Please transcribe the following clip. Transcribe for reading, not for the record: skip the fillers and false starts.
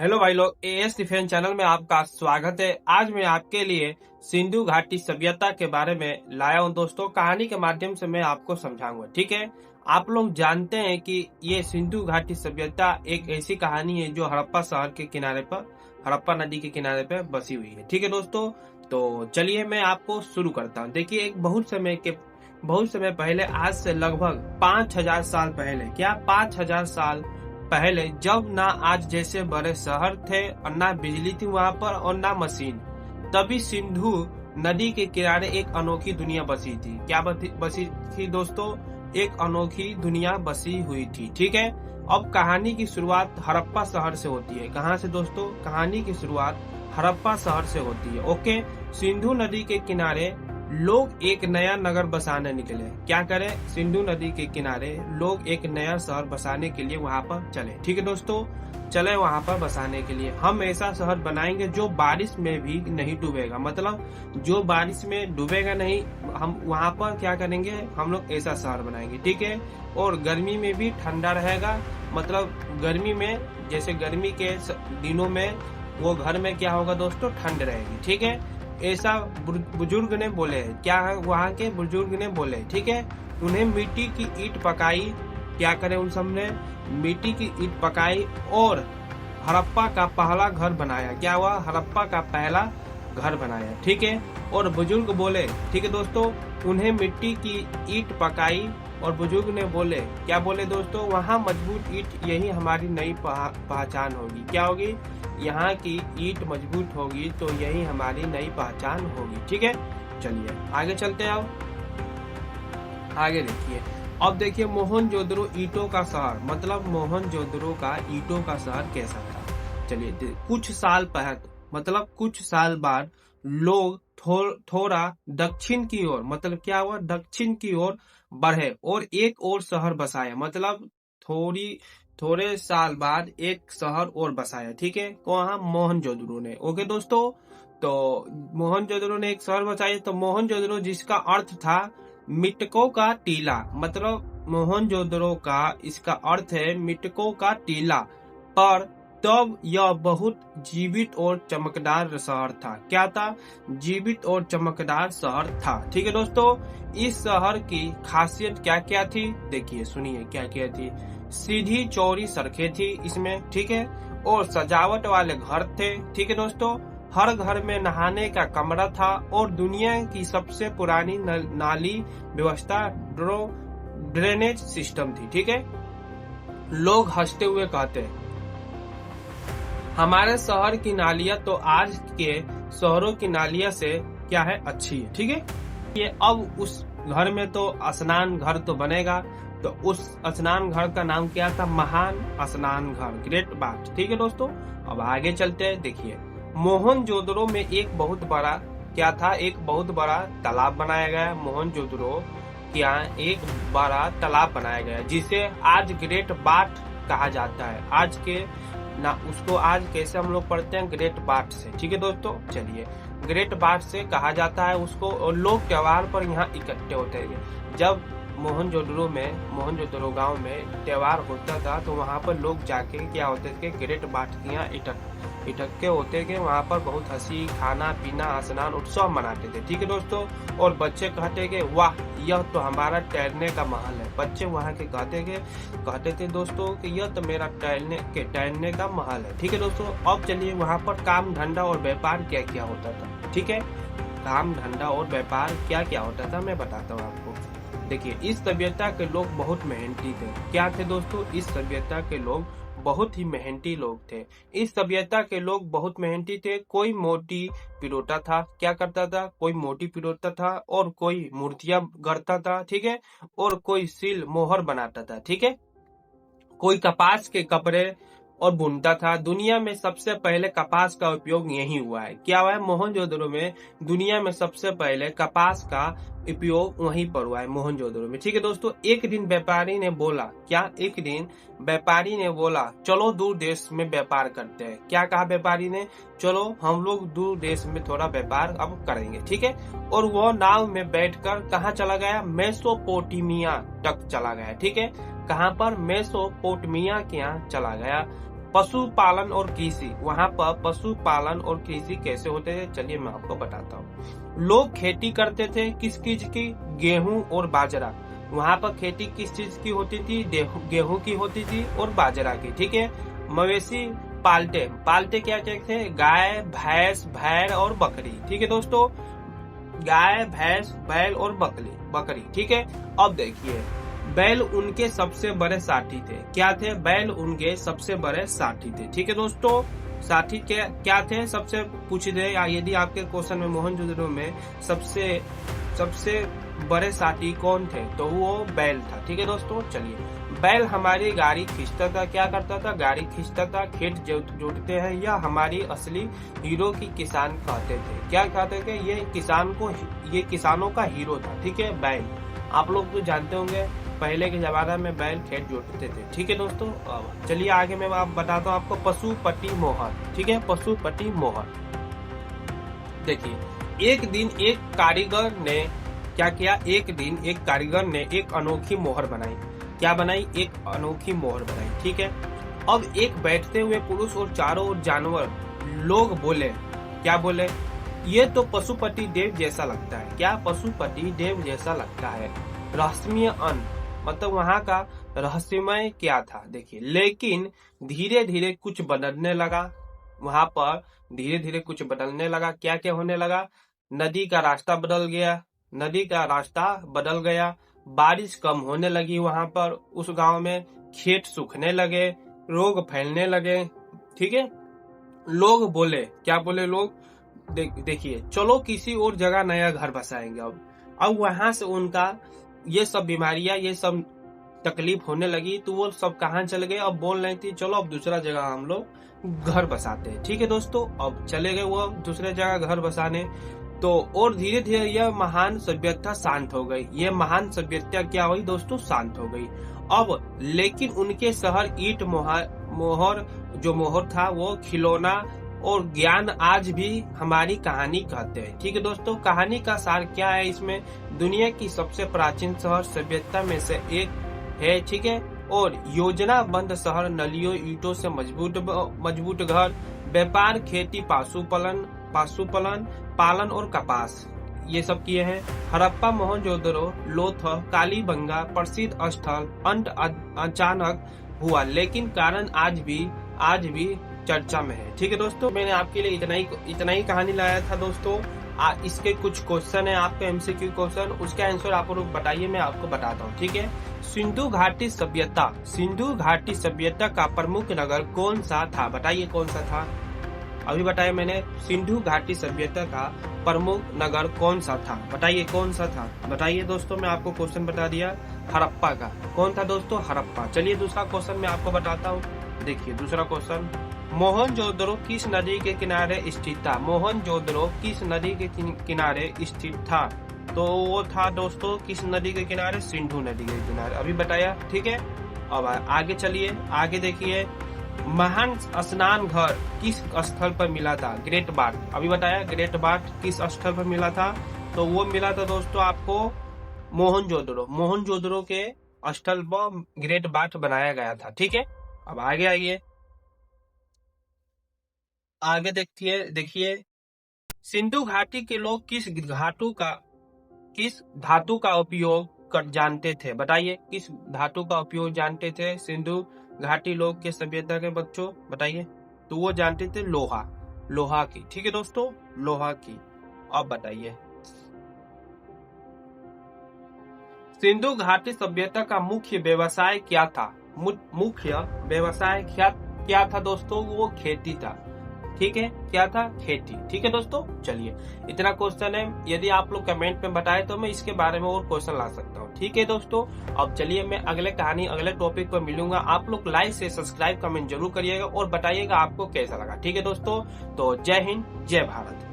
Hello भाई लोग, as defence channel में आपका स्वागत है। आज मैं आपके लिए सिंधु घाटी सभ्यता के बारे में लाया हूं दोस्तों। कहानी के माध्यम से मैं आपको समझाऊंगा, ठीक है। आप लोग जानते हैं कि ये सिंधु घाटी सभ्यता एक ऐसी कहानी है जो हड़प्पा शहर के किनारे पर, हड़प्पा नदी के किनारे पर बसी हुई है, ठीक है दोस्तों। तो चलिए मैं आपको शुरू करता हूँ। देखिए, एक बहुत समय पहले, आज से लगभग 5000 साल पहले, क्या 5000 साल पहले, जब ना आज जैसे बड़े शहर थे और ना बिजली थी वहां पर और ना मशीन, तभी सिंधु नदी के किनारे एक अनोखी दुनिया बसी थी। क्या बसी थी दोस्तों? एक अनोखी दुनिया बसी हुई थी, ठीक है। अब कहानी की शुरुआत हड़प्पा शहर से होती है। कहाँ से दोस्तों? कहानी की शुरुआत हड़प्पा शहर से होती है। ओके, सिंधु नदी के किनारे लोग एक नया नगर बसाने निकले। क्या करें? सिंधु नदी के किनारे लोग एक नया शहर बसाने के लिए वहां पर चले, ठीक है दोस्तों। चले वहां पर बसाने के लिए। हम ऐसा शहर बनाएंगे जो बारिश में भी नहीं डूबेगा, मतलब जो बारिश में डूबेगा नहीं। हम वहां पर क्या करेंगे? हम लोग ऐसा शहर बनाएंगे, ठीक है। और गर्मी में भी ठंडा रहेगा, मतलब गर्मी में, जैसे गर्मी के दिनों में वो घर में क्या होगा दोस्तों? ठंड रहेगी, ठीक है। ऐसा बुजुर्ग ने बोले। क्या है? वहाँ के बुजुर्ग ने बोले, ठीक है। उन्हें मिट्टी की ईंट पकाई। क्या करे? उन सब ने मिट्टी की ईंट पकाई और हड़प्पा का पहला घर बनाया। क्या हुआ? हड़प्पा का पहला घर बनाया, ठीक है। और बुजुर्ग बोले, ठीक है दोस्तों, उन्हें मिट्टी की ईंट पकाई और बुजुर्ग ने बोले, क्या बोले दोस्तों? वहाँ मजबूत ईंट, यही हमारी नई पहचान होगी। क्या होगी? यहाँ की ईंट मजबूत होगी तो यही हमारी नई पहचान होगी, ठीक है। चलिए आगे चलते हैं। अब आगे देखिए। अब देखिए, मोहनजोदड़ो ईंटों का शहर, मतलब मोहनजोदड़ो का ईंटों का शहर कैसा था। चलिए, कुछ साल पहले, मतलब कुछ साल बाद लोग थोड़ा दक्षिण की ओर, मतलब क्या हुआ? दक्षिण की ओर बढ़े और एक और शहर बसाया, मतलब थोड़े साल बाद एक शहर और बसाया, ठीक है। वहाँ मोहनजोदड़ो ने। ओके दोस्तों, तो मोहनजोदड़ो ने एक शहर बसाया। तो मोहनजोदड़ो, जिसका अर्थ था मिटकों का टीला, मतलब मोहनजोदड़ो का इसका अर्थ है मिटकों का टीला। पर तब यह बहुत जीवित और चमकदार शहर था। क्या था? जीवित और चमकदार शहर था, ठीक है दोस्तों। इस शहर की खासियत क्या क्या थी? देखिए, सुनिए क्या क्या थी। सीधी चौड़ी सड़कें थी इसमें, ठीक है। और सजावट वाले घर थे, ठीक है दोस्तों। हर घर में नहाने का कमरा था और दुनिया की सबसे पुरानी नाली व्यवस्था ड्रेनेज सिस्टम थी, ठीक है। लोग हंसते हुए कहते, हमारे शहर की नालियां तो आज के शहरों की नालियां से क्या है, अच्छी है, ठीक है। ये अब उस घर में तो स्नान घर तो बनेगा, तो उस स्नान घर का नाम क्या था? महान स्नान घर, ग्रेट बात, ठीक है दोस्तों। अब आगे चलते हैं। देखिए, मोहनजोदड़ो में एक बहुत बड़ा क्या था? एक बहुत बड़ा तालाब बनाया गया। मोहनजोदड़ो के यहाँ एक बड़ा तालाब बनाया गया जिसे आज ग्रेट बाथ कहा जाता है। आज के ना उसको आज कैसे हम लोग पढ़ते हैं? ग्रेट बाथ से, ठीक है दोस्तों। चलिए, ग्रेट बाथ से कहा जाता है उसको। और लोग त्योहार पर यहाँ इकट्ठे होते हैं। जब मोहनजोदड़ो गांव में त्योहार होता था तो वहाँ पर लोग जाके क्या होते थे? ग्रेट बाथ के यहाँ इकट्ठे होते थे। वहाँ पर बहुत हंसी, खाना पीना, स्नान, उत्सव मनाते थे, ठीक है दोस्तों। और बच्चे कहते थे, वाह, यह तो हमारा तैरने का महल है। बच्चे वहाँ के कहते थे दोस्तों कि यह तो मेरा तैरने का महल है, ठीक है दोस्तों। अब चलिए, वहाँ पर काम धंधा और व्यापार क्या क्या होता था, ठीक है। काम धंधा और व्यापार क्या क्या होता था मैं बताता हूँ आपको। देखिए, इस सभ्यता के लोग बहुत मेहनती थे। क्या थे दोस्तों? इस सभ्यता के लोग बहुत ही मेहनती लोग थे। इस सभ्यता के लोग बहुत मेहनती थे। कोई मोटी पिरोता था। क्या करता था? कोई मोटी पिरोता था और कोई मूर्तियां गढ़ता था, ठीक है। और कोई सील मोहर बनाता था, ठीक है। कोई कपास के कपड़े और बुनता था। दुनिया में सबसे पहले कपास का उपयोग यही हुआ है। क्या हुआ है? मोहनजोदड़ो में दुनिया में सबसे पहले कपास का उपयोग वहीं पर हुआ है, मोहनजोदड़ो में, ठीक है दोस्तों। एक दिन व्यापारी ने बोला, क्या? एक दिन व्यापारी ने बोला, चलो दूर देश में व्यापार करते हैं। क्या कहा व्यापारी ने? चलो हम लोग दूर देश में थोड़ा व्यापार अब करेंगे, ठीक है। और वो नाव में बैठकर कहाँ चला गया? मेसोपोटामिया तक चला गया, ठीक है। कहाँ पर? मेसोपोटामिया के यहाँ चला गया। पशुपालन और कृषि, वहाँ पर पशुपालन और कृषि कैसे होते थे चलिए मैं आपको बताता हूँ। लोग खेती करते थे किस चीज की, गेहूं और बाजरा। वहाँ पर खेती किस चीज की होती थी, गेहूं की होती थी और बाजरा की, ठीक है। मवेशी पालते, पालते क्या क्या थे, गाय भैंस भेड़ और बकरी, ठीक है दोस्तों, गाय भैंस बैल और बकरी, ठीक है। अब देखिए बैल उनके सबसे बड़े साथी थे, क्या थे, बैल उनके सबसे बड़े साथी थे, ठीक है दोस्तों। साथी क्या थे, सबसे पूछ दे या यदि आपके क्वेश्चन में मोहनजोदड़ो में सबसे बड़े साथी कौन थे तो वो बैल था, ठीक है दोस्तों। चलिए बैल हमारी गाड़ी खींचता था, क्या करता था, गाड़ी खींचता था, खेत जोतते हैं, या हमारी असली हीरो की किसान कहते थे, क्या कहते थे, ये किसानों का हीरो था, ठीक है बैल। आप लोग तो जानते होंगे पहले के जमाना में बैल खेत जोतते थे, ठीक है दोस्तों। चलिए आगे मैं आप बताता हूँ आपको पशुपति मोहर, ठीक है, पशुपति मोहर। देखिए एक दिन एक कारीगर ने क्या किया, एक दिन एक कारीगर ने एक अनोखी मोहर बनाई, क्या बनाई, एक अनोखी मोहर बनाई, ठीक है। अब एक बैठते हुए पुरुष और चारों ओर जानवर लोग बोले, क्या बोले, ये तो पशुपति देव जैसा लगता है, क्या, पशुपति देव जैसा लगता है। रहस्यमय अन्न मतलब वहाँ का रहस्यमय क्या था, देखिए। लेकिन धीरे धीरे कुछ बदलने लगा, वहाँ पर धीरे धीरे कुछ बदलने लगा, क्या क्या होने लगा, नदी का रास्ता बदल गया, नदी का रास्ता बदल गया, बारिश कम होने लगी वहाँ पर, उस गांव में खेत सूखने लगे, रोग फैलने लगे, ठीक है। लोग बोले, क्या बोले लोग, देखिए चलो किसी और जगह नया घर बसाएंगे। अब वहां से उनका ये सब बीमारियां, ये सब तकलीफ होने लगी, तो वो सब कहाँ चले गए, अब बोल रही थी चलो अब दूसरा जगह हम लोग घर बसाते हैं, ठीक है दोस्तों। अब चले गए वो दूसरे जगह घर बसाने, तो और धीरे धीरे यह महान सभ्यता शांत हो गई, ये महान सभ्यता क्या हुई दोस्तों, शांत हो गई। अब लेकिन उनके शहर ईंट मोहर जो मोहर था वो खिलौना और ज्ञान आज भी हमारी कहानी कहते हैं, ठीक है दोस्तों। कहानी का सार क्या है इसमें, दुनिया की सबसे प्राचीन शहर सभ्यता में से एक है, ठीक है। और योजनाबद्ध शहर, नलियों ईंटों से मजबूत घर, व्यापार, खेती, पशुपालन पालन और कपास, ये सब किए हैं। हड़प्पा, मोहनजोदड़ो, लोथल, कालीबंगा प्रसिद्ध स्थल अंत अचानक हुआ, लेकिन कारण आज भी चर्चा में है, ठीक है दोस्तों। मैंने आपके लिए इतना ही कहानी लाया था दोस्तों। इसके कुछ क्वेश्चन है आपके एमसीक्यू क्वेश्चन, उसका आंसर आप लोग बताइए, मैं आपको बताता हूँ, ठीक है। सिंधु घाटी सभ्यता का प्रमुख नगर कौन सा था, बताइए कौन सा था, अभी बताया मैंने। सिंधु घाटी सभ्यता का प्रमुख नगर कौन सा था, बताइए कौन सा था, बताइए दोस्तों। मैं आपको क्वेश्चन बता दिया, हड़प्पा का, कौन था दोस्तों, हड़प्पा। चलिए दूसरा क्वेश्चन मैं आपको बताता हूँ, देखिए दूसरा क्वेश्चन, मोहनजोदड़ो किस नदी के किनारे स्थित था, मोहनजोदड़ो किस नदी के किनारे स्थित था, तो वो था दोस्तों किस नदी के किनारे, सिंधु नदी के किनारे, अभी बताया, ठीक है। अब आगे चलिए, आगे देखिए, महान स्नान घर किस स्थल पर मिला था, ग्रेट बाथ, अभी बताया ग्रेट बाथ किस स्थल पर मिला था, तो वो मिला था दोस्तों आपको मोहनजोदड़ो के स्थल पर ग्रेट बाथ बनाया गया था, ठीक है। अब आगे आइए, आगे देखिए सिंधु घाटी के लोग किस धातु का उपयोग कर जानते थे, बताइए किस धातु का उपयोग जानते थे सिंधु घाटी लोग के सभ्यता के बच्चों, बताइए। तो वो जानते थे लोहा की, ठीक है दोस्तों, लोहा की। अब बताइए सिंधु घाटी सभ्यता का मुख्य व्यवसाय क्या था, मुख्य व्यवसाय क्या था दोस्तों, वो खेती था, ठीक है, क्या था, खेती, ठीक है दोस्तों। चलिए इतना क्वेश्चन है, यदि आप लोग कमेंट में बताए तो मैं इसके बारे में और क्वेश्चन ला सकता हूँ, ठीक है दोस्तों। अब चलिए मैं अगले टॉपिक पर मिलूंगा, आप लोग लाइक से सब्सक्राइब कमेंट जरूर करिएगा और बताइएगा आपको कैसा लगा, ठीक है दोस्तों। तो जय हिंद, जय भारत।